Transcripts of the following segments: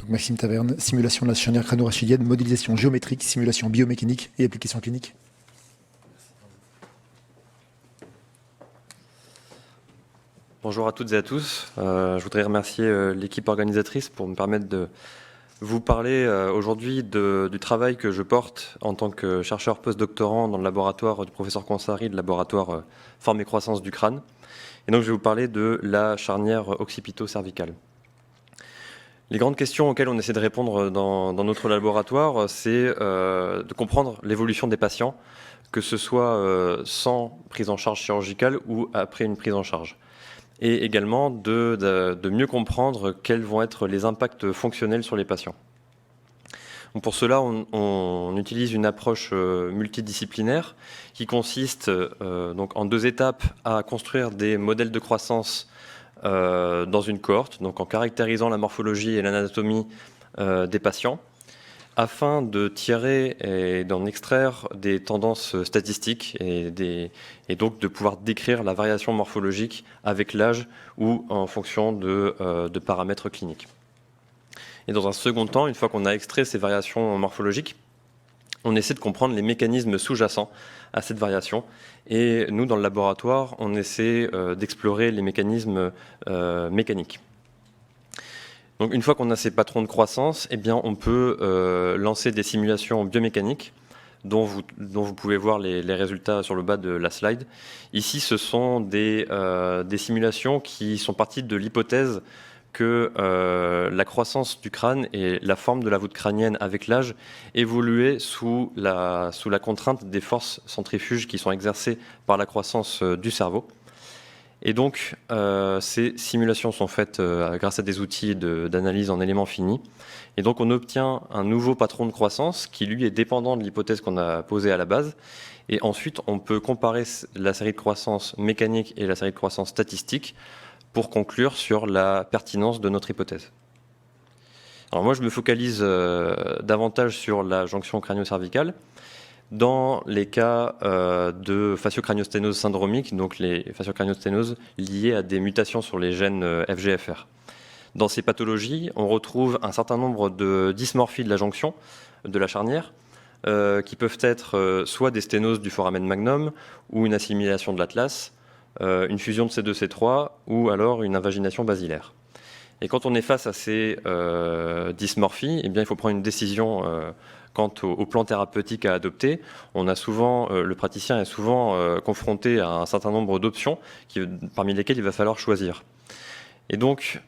Donc Maxime Taverne, simulation de la charnière crâno-rachidienne, modélisation géométrique, simulation biomécanique et application clinique. Bonjour à toutes et à tous. Je voudrais remercier l'équipe organisatrice pour me permettre de vous parler aujourd'hui du travail que je porte en tant que chercheur postdoctorant dans le laboratoire du professeur Consari, le laboratoire forme et croissance du crâne. Et donc je vais vous parler de la charnière occipito-cervicale. Les grandes questions auxquelles on essaie de répondre dans notre laboratoire, c'est de comprendre l'évolution des patients, que ce soit sans prise en charge chirurgicale ou après une prise en charge. Et également de mieux comprendre quels vont être les impacts fonctionnels sur les patients. Donc pour cela, on utilise une approche multidisciplinaire qui consiste donc en 2 étapes à construire des modèles de croissance dans une cohorte, donc en caractérisant la morphologie et l'anatomie des patients, afin de tirer et d'en extraire des tendances statistiques et donc de pouvoir décrire la variation morphologique avec l'âge ou en fonction de paramètres cliniques. Et dans un second temps, une fois qu'on a extrait ces variations morphologiques, on essaie de comprendre les mécanismes sous-jacents à cette variation. Et nous, dans le laboratoire, on essaie d'explorer les mécanismes mécaniques. Donc une fois qu'on a ces patrons de croissance, eh bien, on peut lancer des simulations biomécaniques dont vous pouvez voir les résultats sur le bas de la slide. Ici, ce sont des simulations qui sont parties de l'hypothèse que la croissance du crâne et la forme de la voûte crânienne avec l'âge évoluaient sous la contrainte des forces centrifuges qui sont exercées par la croissance du cerveau. Et donc, ces simulations sont faites grâce à des outils d'analyse en éléments finis. Et donc, on obtient un nouveau patron de croissance qui, lui, est dépendant de l'hypothèse qu'on a posée à la base. Et ensuite, on peut comparer la série de croissance mécanique et la série de croissance statistique pour conclure sur la pertinence de notre hypothèse. Alors moi, je me focalise davantage sur la jonction crânio-cervicale. Dans les cas de fasciocraniosténose syndromique, donc les fasciocraniosténoses liées à des mutations sur les gènes FGFR. Dans ces pathologies, on retrouve un certain nombre de dysmorphies de la jonction, de la charnière, qui peuvent être soit des sténoses du foramen magnum ou une assimilation de l'atlas, une fusion de C2-C3 ou alors une invagination basilaire. Et quand on est face à ces dysmorphies, eh bien, il faut prendre une décision quant au plan thérapeutique à adopter. Le praticien est souvent confronté à un certain nombre d'options parmi lesquelles il va falloir choisir. Et donc,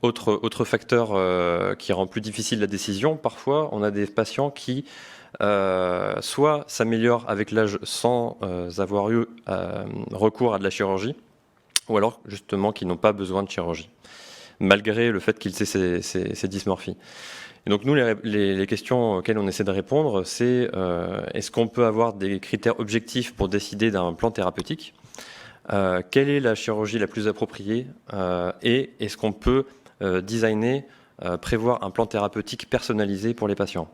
autre facteur qui rend plus difficile la décision, parfois on a des patients qui soit s'améliorent avec l'âge sans avoir eu recours à de la chirurgie, ou alors justement qui n'ont pas besoin de chirurgie, malgré le fait qu'ils aient ces dysmorphies. Et donc nous, les questions auxquelles on essaie de répondre, c'est est-ce qu'on peut avoir des critères objectifs pour décider d'un plan thérapeutique ? Quelle est la chirurgie la plus appropriée et est-ce qu'on peut designer, prévoir un plan thérapeutique personnalisé pour les patients ?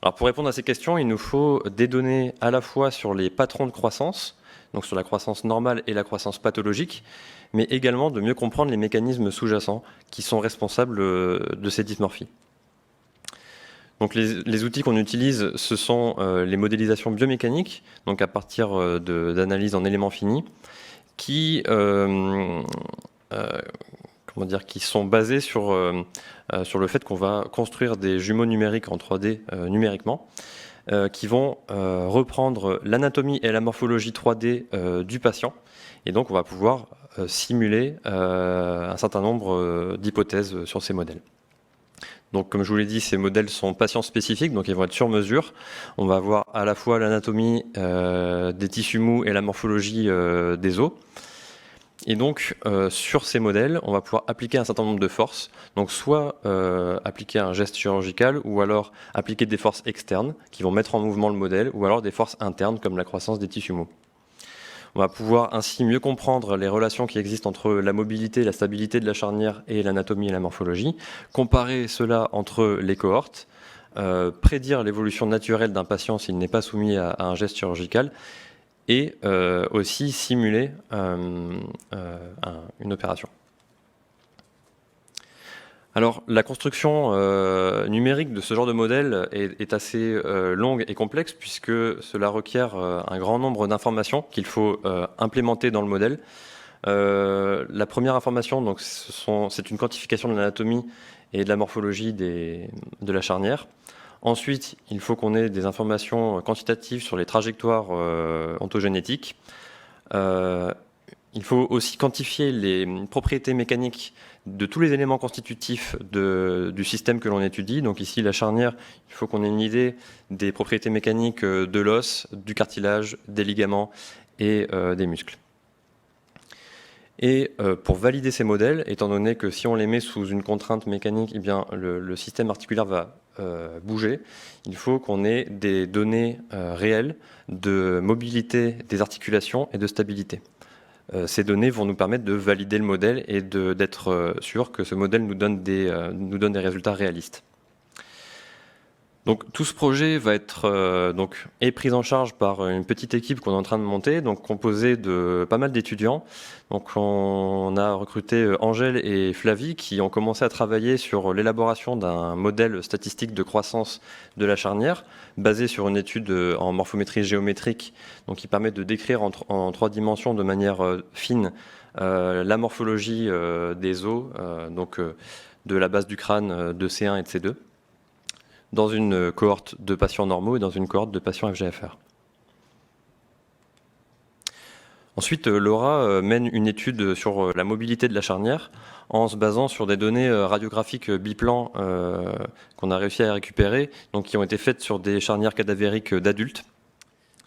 Alors pour répondre à ces questions, il nous faut des données à la fois sur les patrons de croissance, donc sur la croissance normale et la croissance pathologique, mais également de mieux comprendre les mécanismes sous-jacents qui sont responsables de ces dysmorphies. Donc les outils qu'on utilise, ce sont les modélisations biomécaniques, donc à partir d'analyses en éléments finis, qui sont basées sur le fait qu'on va construire des jumeaux numériques en 3D numériquement, qui vont reprendre l'anatomie et la morphologie 3D du patient. Et donc on va pouvoir simuler un certain nombre d'hypothèses sur ces modèles. Donc, comme je vous l'ai dit, ces modèles sont patient-spécifiques, donc ils vont être sur mesure. On va avoir à la fois l'anatomie des tissus mous et la morphologie des os. Et donc, sur ces modèles, on va pouvoir appliquer un certain nombre de forces. Donc, soit appliquer un geste chirurgical, ou alors appliquer des forces externes qui vont mettre en mouvement le modèle, ou alors des forces internes comme la croissance des tissus mous. On va pouvoir ainsi mieux comprendre les relations qui existent entre la mobilité, la stabilité de la charnière et l'anatomie et la morphologie, comparer cela entre les cohortes, prédire l'évolution naturelle d'un patient s'il n'est pas soumis à un geste chirurgical et aussi simuler une opération. Alors, la construction numérique de ce genre de modèle est assez longue et complexe puisque cela requiert un grand nombre d'informations qu'il faut implémenter dans le modèle. La première information, donc, c'est une quantification de l'anatomie et de la morphologie de la charnière. Ensuite, il faut qu'on ait des informations quantitatives sur les trajectoires ontogénétiques. Il faut aussi quantifier les propriétés mécaniques de tous les éléments constitutifs du système que l'on étudie. Donc ici, la charnière, il faut qu'on ait une idée des propriétés mécaniques de l'os, du cartilage, des ligaments et des muscles. Et pour valider ces modèles, étant donné que si on les met sous une contrainte mécanique, eh bien, le système articulaire va bouger, il faut qu'on ait des données réelles de mobilité des articulations et de stabilité. Ces données vont nous permettre de valider le modèle et d'être sûr que ce modèle nous donne des résultats réalistes. Donc tout ce projet va être est pris en charge par une petite équipe qu'on est en train de monter, donc composée de pas mal d'étudiants. Donc on a recruté Angèle et Flavie qui ont commencé à travailler sur l'élaboration d'un modèle statistique de croissance de la charnière, basé sur une étude en morphométrie géométrique, donc qui permet de décrire en 3 dimensions de manière fine la morphologie des os, de la base du crâne de C1 et de C2. Dans une cohorte de patients normaux et dans une cohorte de patients FGFR. Ensuite, Laura mène une étude sur la mobilité de la charnière en se basant sur des données radiographiques biplan qu'on a réussi à récupérer, donc qui ont été faites sur des charnières cadavériques d'adultes.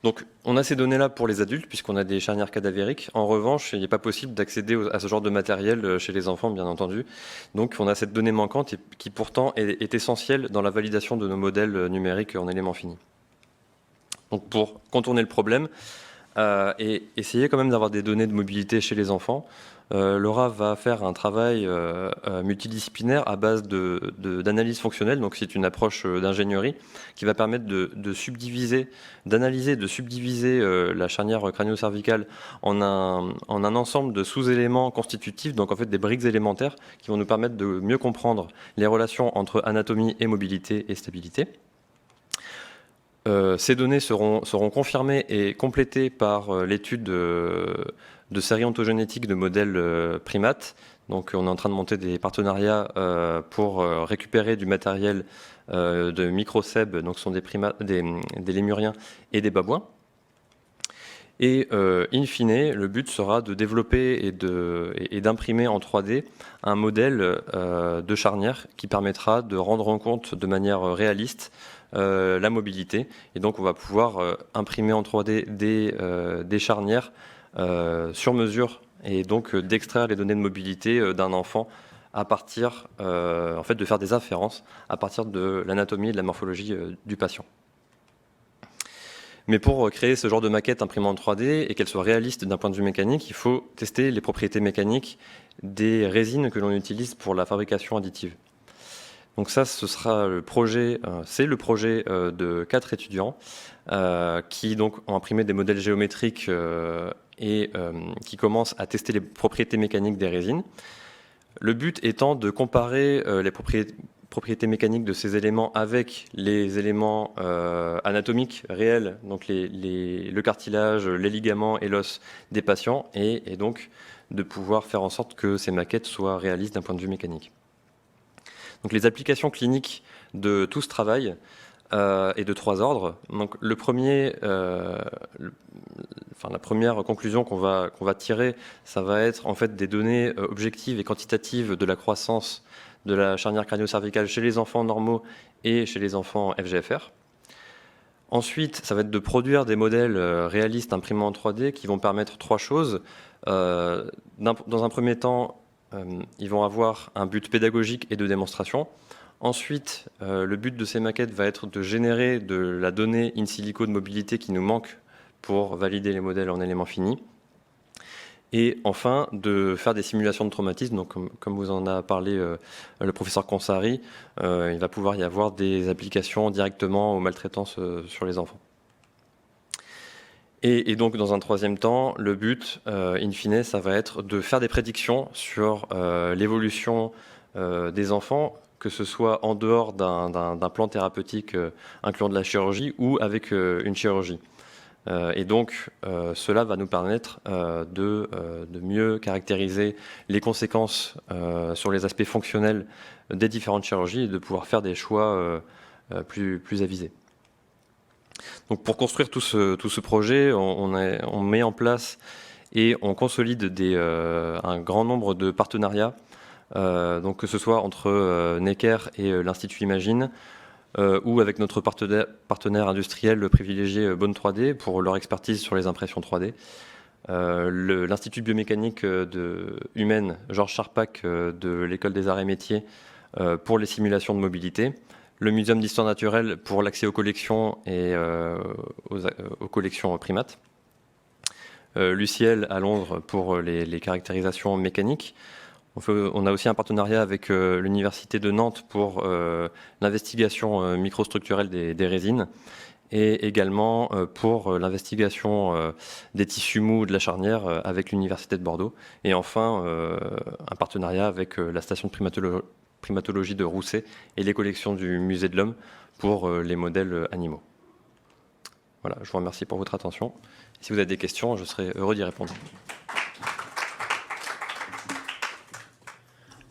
Donc on a ces données-là pour les adultes puisqu'on a des charnières cadavériques. En revanche, il n'est pas possible d'accéder à ce genre de matériel chez les enfants, bien entendu. Donc on a cette donnée manquante et qui pourtant est essentielle dans la validation de nos modèles numériques en éléments finis. Donc pour contourner le problème et essayer quand même d'avoir des données de mobilité chez les enfants, Laura va faire un travail multidisciplinaire à base d'analyse fonctionnelle. Donc c'est une approche d'ingénierie qui va permettre d'analyser, de subdiviser la charnière crânio-cervicale en un ensemble de sous-éléments constitutifs, donc en fait des briques élémentaires qui vont nous permettre de mieux comprendre les relations entre anatomie et mobilité et stabilité. Ces données seront confirmées et complétées par l'étude de séries ontogénétiques de modèles primates. Donc on est en train de monter des partenariats pour récupérer du matériel de microcèbes, donc ce sont des lémuriens et des babouins. Et in fine, le but sera de développer et d'imprimer en 3D un modèle de charnière qui permettra de rendre en compte de manière réaliste la mobilité. Et donc on va pouvoir imprimer en 3D des charnières sur mesure et donc d'extraire les données de mobilité d'un enfant à partir en fait de faire des inférences à partir de l'anatomie et de la morphologie du patient. Mais pour créer ce genre de maquette imprimée en 3D et qu'elle soit réaliste d'un point de vue mécanique, il faut tester les propriétés mécaniques des résines que l'on utilise pour la fabrication additive. Donc ça, ce sera le projet, c'est le projet de 4 étudiants qui donc ont imprimé des modèles géométriques et qui commencent à tester les propriétés mécaniques des résines. Le but étant de comparer les propriétés mécaniques de ces éléments avec les éléments anatomiques réels, donc le cartilage, les ligaments et l'os des patients, et donc de pouvoir faire en sorte que ces maquettes soient réalistes d'un point de vue mécanique. Donc les applications cliniques de tout ce travail est de 3 ordres. Donc le premier, la première conclusion qu'on va tirer, ça va être en fait des données objectives et quantitatives de la croissance de la charnière crânio-cervicale chez les enfants normaux et chez les enfants FGFR. Ensuite, ça va être de produire des modèles réalistes imprimés en 3D qui vont permettre 3 choses. Dans un premier temps, ils vont avoir un but pédagogique et de démonstration. Ensuite, le but de ces maquettes va être de générer de la donnée in silico de mobilité qui nous manque pour valider les modèles en éléments finis. Et enfin, de faire des simulations de traumatisme. Donc, comme vous en a parlé le professeur Consari, il va pouvoir y avoir des applications directement aux maltraitances sur les enfants. Et donc, dans un troisième temps, le but, in fine, ça va être de faire des prédictions sur l'évolution des enfants, que ce soit en dehors d'un plan thérapeutique incluant de la chirurgie ou avec une chirurgie. Et donc, cela va nous permettre de mieux caractériser les conséquences sur les aspects fonctionnels des différentes chirurgies et de pouvoir faire des choix plus avisés. Donc, pour construire tout ce projet, on met en place et on consolide un grand nombre de partenariats, donc que ce soit entre Necker et l'Institut Imagine, ou avec notre partenaire industriel privilégié Bonne 3D pour leur expertise sur les impressions 3D. L'Institut de biomécanique humaine Georges Charpak de l'École des Arts et Métiers pour les simulations de mobilité. Le Muséum d'Histoire Naturelle pour l'accès aux collections et aux collections primates. Luciel à Londres pour les caractérisations mécaniques. On a aussi un partenariat avec l'Université de Nantes pour l'investigation microstructurelle des résines et également pour l'investigation des tissus mous de la charnière avec l'Université de Bordeaux. Et enfin, un partenariat avec la station de primatologie de Rousset et les collections du Musée de l'Homme pour les modèles animaux. Voilà, je vous remercie pour votre attention. Si vous avez des questions, je serai heureux d'y répondre.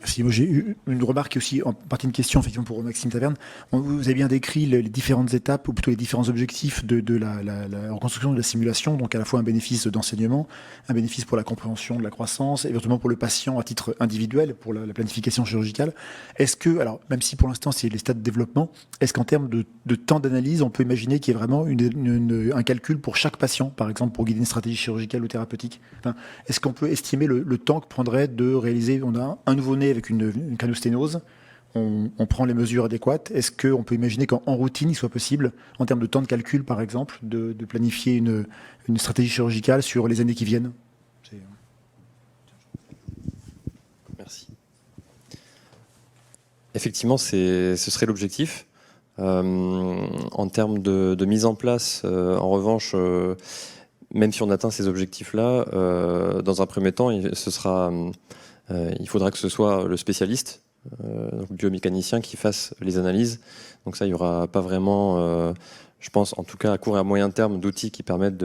Merci. Moi, j'ai eu une remarque aussi, en partie une question effectivement pour Maxime Taverne. Vous avez bien décrit les différentes étapes, ou plutôt les différents objectifs de la reconstruction de la simulation, donc à la fois un bénéfice d'enseignement, un bénéfice pour la compréhension de la croissance, éventuellement pour le patient à titre individuel, pour la planification chirurgicale. Est-ce que, alors même si pour l'instant c'est les stades de développement, est-ce qu'en termes de temps d'analyse, on peut imaginer qu'il y ait vraiment un calcul pour chaque patient, par exemple pour guider une stratégie chirurgicale ou thérapeutique? Enfin, est-ce qu'on peut estimer le temps que prendrait de réaliser, on a un nouveau-né avec une crânosténose, on prend les mesures adéquates. Est-ce qu'on peut imaginer qu'en routine, il soit possible, en termes de temps de calcul par exemple, de planifier une stratégie chirurgicale sur les années qui viennent? Merci. Effectivement, ce serait l'objectif. En termes de mise en place, en revanche, même si on atteint ces objectifs-là, dans un premier temps, il faudra que ce soit le spécialiste, donc le biomécanicien, qui fasse les analyses. Donc ça, il n'y aura pas vraiment, je pense, en tout cas à court et à moyen terme, d'outils qui permettent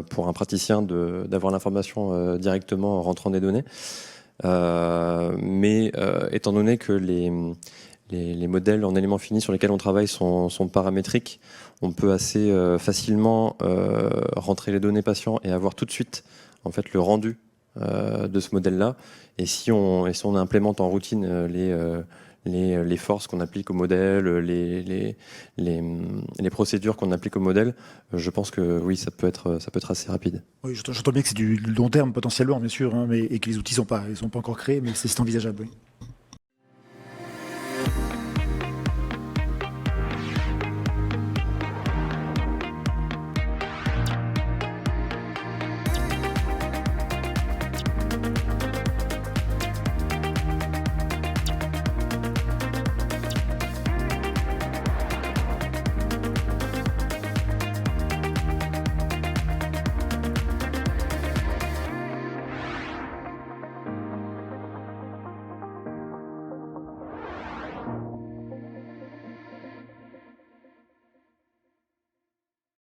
pour un praticien d'avoir l'information directement en rentrant des données. Mais étant donné que les modèles en éléments finis sur lesquels on travaille sont paramétriques, on peut assez facilement rentrer les données patients et avoir tout de suite en fait, le rendu de ce modèle-là. Et si on implémente en routine les forces qu'on applique au modèle, les procédures qu'on applique au modèle, je pense que oui, ça peut être assez rapide. Oui, j'entends bien que c'est du long terme potentiellement, bien sûr, hein, et que les outils sont pas encore créés, mais c'est envisageable, oui.